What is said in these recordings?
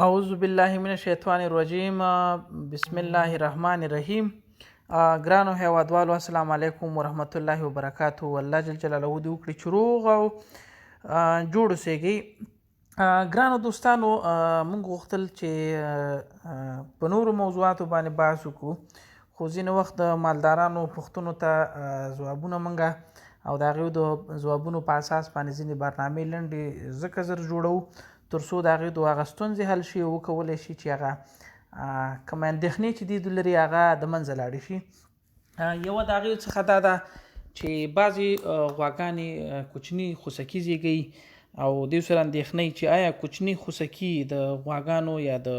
اعوذ بالله من الشیطان الرجیم. بسم الله الرحمن الرحیم. ګرانو هیوادوالو السلام علیکم ورحمت الله وبرکاتو. الله جل جلاله دې وکړي چې روغ او جوړ اوسئ. ګرانو دوستانو، موږ غوښتل چې په نورو موضوعاتو باندې بحث وکړو، خو ځینې وخت د مالدارانو پوښتنو ته ځوابونه موږ او د هغې د ځوابونو په اساس باندې ځینې برنامې لنډې ځکه زر جوړوو تر څو د هغې د هغه ستونزې حل شي او وکولی شي چې هغه کومه اندېښنې چې دوی لري هغه د منځه لاړې شي. یوه د هغې څخه دا ده چې بعضې غواګانې کوچني خوسکي زیږوي او دوی سره اندېښنه چې آیا کوچني خوسکي د غواګانو یا د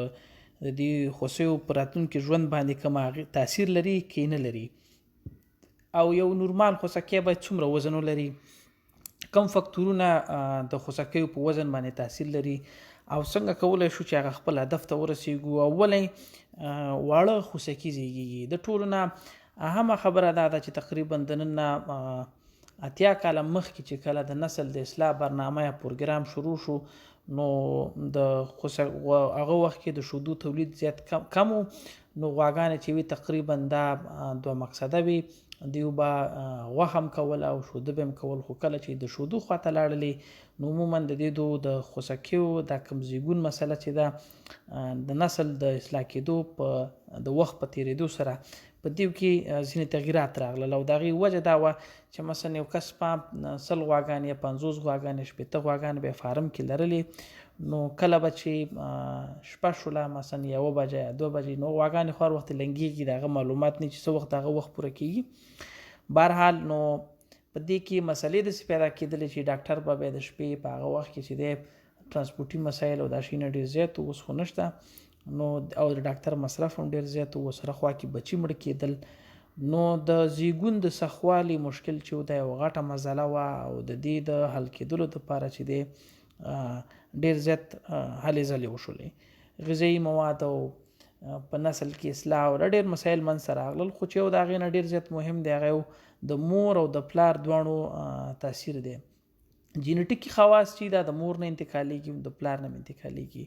دې خوسیو په راتلونکي ژوند باندې کوم تاثیر لري که نه لري، او یو نورمال خوسکی باید څومره وزن ولري، کوم فکتورونه د خوسکیو په وزن باندې تاثیر لري او څنګه کولی شو چې هغه خپل هدف ته ورسیږو او ولې واړه خوسکي زیږیږي. د ټولو نه اهمه خبره دا ده چې تقریبا د نن نه 80 کاله مخکې چې کله د نسل د اصلاح برنامه یا پروګرام شروع شو، نو د هغه وخت کې د شودو تولید زیات کم و، نو غواګانې چې وي تقریبا دا دوه مقصده وي، دیو به غوښه هم کول او شوده به هم کول، خو کله چې د شودو خواته لاړلې نو عموما د دې د خوسکیو دا کوم زیږون مسله چې ده د نسل د اصلاح کېدو په د وخت په تېرېدو سره په دیو کې ځینې تغییرات راغلل او د هغې وجه دا وه چې مثلا یو کس په 100 غواګانې یا 50 غواګانې 60 غواګانې به یې فارم کې لرلې، نو کله به چې شپه شوله مثلا 1 بجه یا 2 بجې، نو غواګانې خو هر وخت لنګېږي، د هغه معلومات نه چې څه وخت هغه وخت پوره کېږي. بهرحال نو په دې کې مسلې داسې پیدا کېدلې چې ډاکټر به بیا د شپې په هغه وخت کې چې دی ترانسپورټي مسایل او دا شیونه ډېر زیات اوس خو نشته، نو او د ډاکټر مصرف هم ډېر زیات و، سره خوا کې بچي مړه کېدل، نو د زیږون د سخوالي مشکل چې و دا یوه غټه مسله وه او د دې د حل کېدلو دپاره چې دی ډېر زیات هلې ځلې وشولې، غذایي مواد او په نسل کې اصلاح او ډېر مسایل منځته راغلل، خو چې یو د هغې نه ډېر زیات مهم دی هغه د مور او د پلار دواړو تاثیر دی. جینټیکي خواص چې دا د مور نه انتقالیږي د پلار نه انتقالیږي،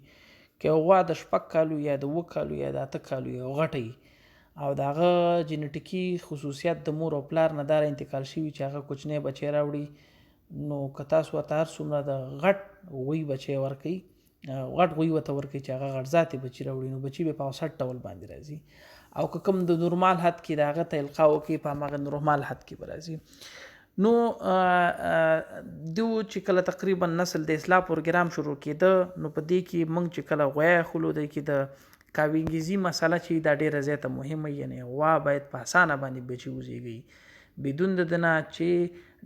که غوا د 6 کالو یا د 7 کالو یا د 8 کالو یو غټه او د هغه جینټیکي خصوصیات د مور او پلار نه داره انتقال شوي چې هغه کوچنی بچی راوړي، نو که تاسو ورته هر څومره د غټ غوی بچی ورکوي، غټ غوی ورته ورکوي چې هغه غټ ذاتې بچي راوړي، نو بچي به په اوسط ډول باندې راځي، او که کوم د نورمال حد کې د هغه ته القا وکړي په هماغه نورمال حد کې به راځي. نو دو چې کله تقریبا نسل د اصلاح پروګرام شروع کېده، نو په دې کې موږ چې کله غوا اخلو دی کې د کاوینګیزي مسله چې دا ډېره زیاته مهمه، یعنی غوا باید په اسانه باندې بچي وزېږوي بدون د ده نه چې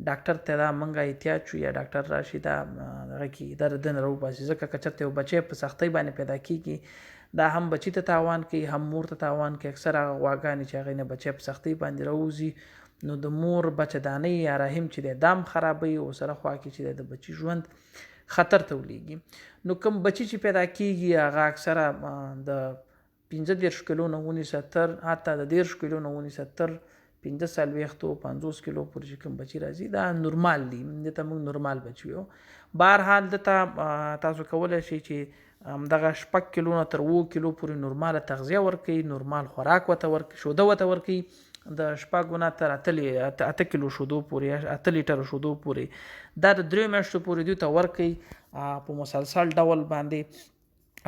ډاکټر ته دا موږ احتیاط شو یا ډاکټر راشي دا هغه کې دا د ده نه راوباسي، ځکه که چېرته یو بچی په سختۍ باندې پیدا کېږي دا هم بچي ته تاوان کوي هم مور ته تاوان کوي. اکثر هغه غواګانې چې هغې نه بچی په سختۍ باندې راوځي نو د مور بچه‌دانۍ یا رحم چې دی دام خرابوي او سره خوا کې چې د بچي ژوند خطر ته ولېږي. نو کوم بچي چې پیدا کېږي هغه اکثره د 15 کیلو نه ونیسه تر حتی د 10 کیلو نه ونیسه تر 45 50 کیلو پورې چې کوم بچي راځي دا نورمال دي، دې ته موږ نورمال بچي وایو. بهرحال دته تاسو کولی شئ چې دغه 6 کیلو نه تر 7 کیلو پورې نورماله تغذیه ورکوي، نورمال خوراک ورته ورکوي، شوده ورته ورکوي د 6 نه تر 8 کیلو شودو پورې 8 لیټر شودو پورې، دا د 3 میاشتو پورې دوی ته ورکوي په مسلسل ډول باندې،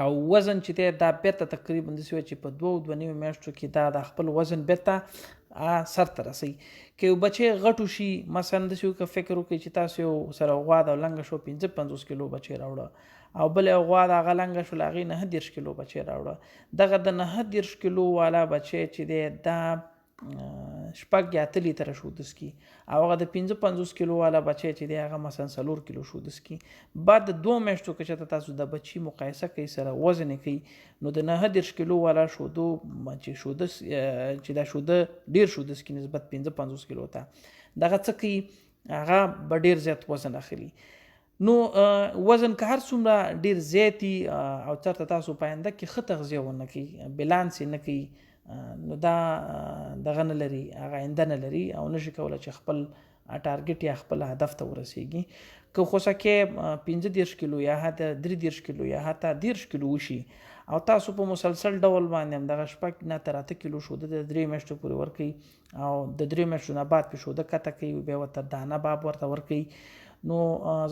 او وزن چې دی دا بیرته تقریبا داسې وي چې په 2.5 میاشتو کې دا د خپل وزن بیرته سر ته رسوي. که یو بچی غټو شي مثلا داسې وي که فکر وکړئ چې تاسو یو سره غوا د لنګه شو 50 کیلو بچی راوړه او بل یو غوا د هغه لنګه شو هغې 19 کیلو بچی راوړه، دغه د 19 کیلو والا بچی چې دی دا 6 یا 8 لیټره شوده څکي، او هغه د 55 کیلو والا بچی چې دی هغه مثلا 4 کیلو شوده څکي. بعد د 2 میاشتو که چېرته تاسو د بچي مقایسه کوي سره وزن یې کوي، نو د 19 کیلو والا شودو چې شوده چې دا شوده ډېر شوده څکي نسبت 55 کیلو ته، دغه څه کوي هغه به ډېر زیات وزن اخلي. نو وزن که هر څومره ډېر زیات او چېرته تاسو په آینده کې ښه تغذیه ونه کوي، بیلانس یې نه کوي، نو دا دغه نه لري، هغه آینده نه لري او نشي کولی چې خپل ټارګټ یا خپل هدف ته ورسیږي. که خوسکې 15 کیلو یا حتی 33 کیلو یا حتی 10 کیلو وشي او تاسو په مسلسل ډول باندې هم دغه 6 نه تر 8 کیلو شوده د 3 میاشتو پورې ورکوي او د 3 میاشتو نه بعد په شوده کته کوي بیا ورته دانه باب ورته ورکوي نو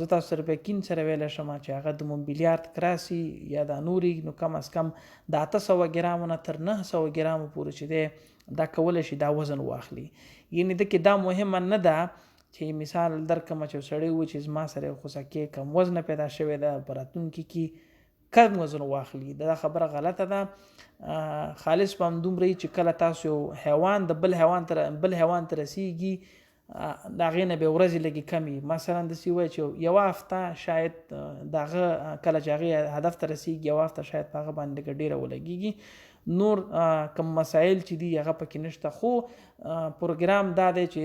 زه تاسو سره په یقین سره ویلی شم چې هغه د مومبیلیارد کراسي یا د نوري نو کم از کم د 800 ګرامو نه تر 900 ګرامو پورې چې دی دا کولی شي دا وزن واخلي یعنې دکې دا مهمه نه ده چې مثال درکمه چې سړی و چې زما سره خوسکې کم وزنه پیدا شوې ده په راتلونکي کې کم وزن واخلي دا خبره غلطه ده خالص په همدومره چې کله تاسو یو حیوان د بل حیوان ته رسیږي د هغې نه بیا ورځې لږې کمې مثلا داسې وایي چې یوه هفته شاید د هغه کله چې هغې هدف ته رسیږي یوه هفته شاید په هغه باندې لږه ډېره ولګېږي نور کم مسایل چې دي هغه پکې نشته خو پروګرام دا دی چې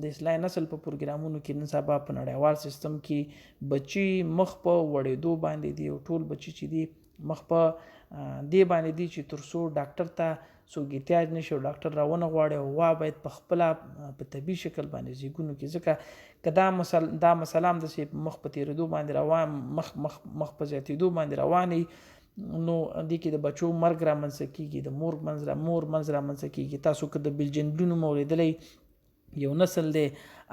د اصلاح نسل په پروګرامونو کې نن سبا په نړیوال سیستم کې بچي مخ په وړېدو باندې دي او ټول بچي چې دي مخ په دې باندې دي چې تر څو ډاکټر ته څوک احتیاج نشي او ډاکټر راونه غواړي او وا باید په خپله په طبي شکل باندې زیږون وکړي ځکه که دا مسله هم داسې مخ په تېرېدو باندې روان مخ په زیاتېدو باندې روانې نو دې کې د بچو مرګ رامنځته کېږي د مور منځ رامنځته کېږي تاسو که د بیلجن نوم اورېدلی یو نسل دی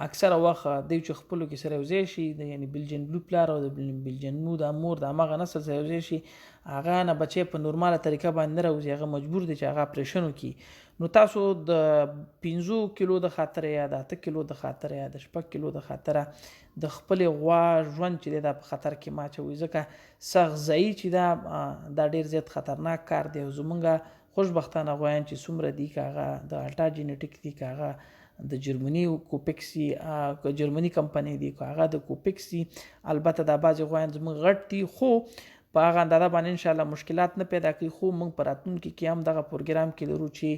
اکثره وخت دوی چې خپلو کې سره یوځای شي یعنې بیلجن بلو پلار او د بیلجن نو د مور د همغه نسل سره یوځای شي هغه نه بچی په نورماله طریقه باندې نه راوځي هغه مجبور دی چې هغه اپریشن وکړي نو تاسو د 15 کیلو د خاطره یا د 8 کیلو د خاطره یا د 6 کیلو د خاطره د خپلې غوا ژوند چې دی دا په خطر کې ماچوي ځکه سغذایي چې دا ډېر زیات خطرناک کار دی او زمونږ خوشبختانه غوایان چې څومره دي که هغه د الټا جینیټیک دي که هغه د جرمني کوپکسي جرمني کمپنۍ دي که هغه د کوپکسي البته دا بعضې غوایان زموږ غټ دي خو په هغه اندازه باندې انشاءالله مشکلات نه پیدا کوي خو موږ په راتلونکي کې هم دغه پروګرام کې لرو چې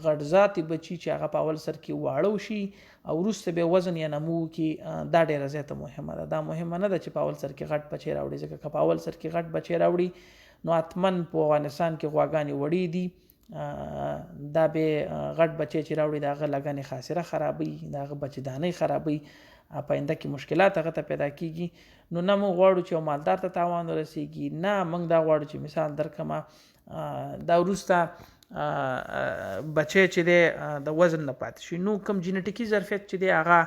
غټ ذاتي بچي چې هغه په اول سر کې واړه شي او وروسته بیا وزن یا نمو کې دا ډېره زیاته مهمه ده دا مهمه نه ده چې په اول سر کې غټ بچی راوړي ځکه که په اول سر کې غټ بچی راوړي نو حتما په افغانستان کې غواګانې وړې دي دا به غټ بچی چې راوړي د هغه لګنې خاصره خرابوي د هغه بچه‌دانۍ خرابوي په آینده کې مشکلات هغه ته پیدا کېږي نو نه موږ غواړو چې یو مالدار ته تاوان ورسېږي نه موږ دا غواړو چې مثال درکمه دا وروسته بچی چې دی د وزن نه پاتې شي نو کوم جینیټیکي ظرفیت چې دی هغه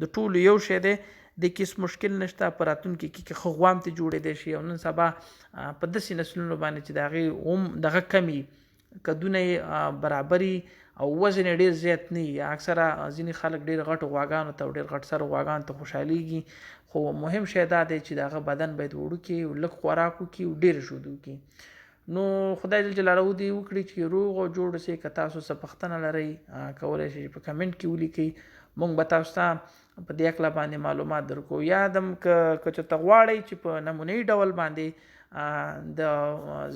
د ټولو یو شی دی د کیس مشکل نشته په راتلونکي کې ښه غوام ته جوړېدی شي او نن سبا په داسې نسلونو باندې چې د هغې دغه کمي کدونه یې برابري او وزن یې ډېر زیات نه وي اکثره ځینې خلک ډېر غټو غواګانو ته او ډېر غټ سرو غواګانو ته خوشحالېږي خو مهم شی دا دی چې د هغه بدن باید وړوکی او لږ خوراک وکړي او ډېر شودې وکړي نو خدای جل جلاله دې وکړي چې روغ او جوړ اوسئ که تاسو څه پوښتنه لرئ کولی شئ په کمنټ کې ولیکئ موږ به تاسو ته په دې هکله باندې معلومات درکو یا هم که چېرته غواړئ چې په نمونهي ډول باندې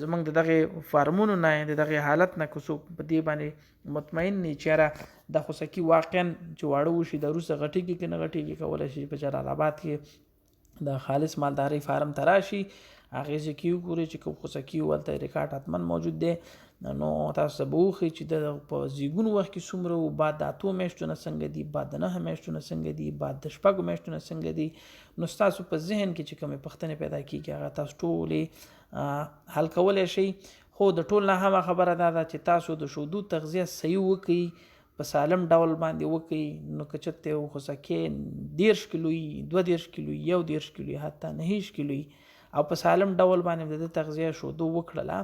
زمونږ د دغې فارمونو نه د دغې حالت نه که څوک په دې باندې مطمئن نه چېرې د خوسکي واقعا چې واړه وشي د وروسته غټېږي که نه غټېږي کولی شي په جلال آباد کې د خالص مالدارۍ فارم ته راشي هغې ځای کې وګورئ چې کوم خوسکي ولته ریکارډ حتما موجود دی نو تاسو ته به وښیي چې د په زیږون وخت کې څومره و بعد د 8 میاشتو نه څنګه دي بعد د 9 میاشتو نه څنګه دي بعد د 6 میاشتو نه څنګه دي نو ستاسو په ذهن کې چې کومې پوښتنې پیدا کېږي هغه تاسو ټولې حل کولی شئ خو د ټول نه هم خبره دا ده چې تاسو د شودو تغذیه صحیح وکړئ په سالم ډول باندې وکړئ نو که چېرته یو خوسکی 10 کیلو وي 22 کیلو وي 11 کیلو وي حتی 9 کیلو وي او په سالم ډول باندې د تغذیه شودو وکړله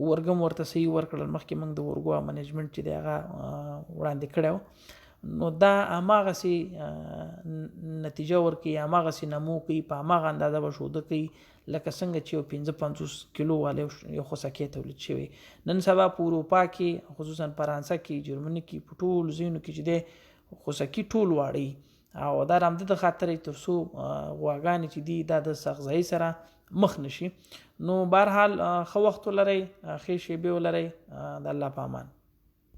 ورګم ورته صحیح ورکړل مخکې موږ د ورګو منیجمنټ چې دی هغه وړاندې کړی نو دا هماغسې نتیجه ورکوي هماغسې نمو کوي په هماغه اندازه به شوده کوي لکه څنګه چې یو 55 کیلو والی یو خوسکی تولید شوی نن سبا په اروپا کې خصوصا فرانسه کې جرمني کې په ټولو ځایونو کې چې دی خوسکي ټول واړی او دا همده د خاطرې تر څو غواګانې چې دي دا د سغذایي سره مخ نشي نو بهرحال ښه وخت ولرئ ښې شیبې ولرئ د الله په امان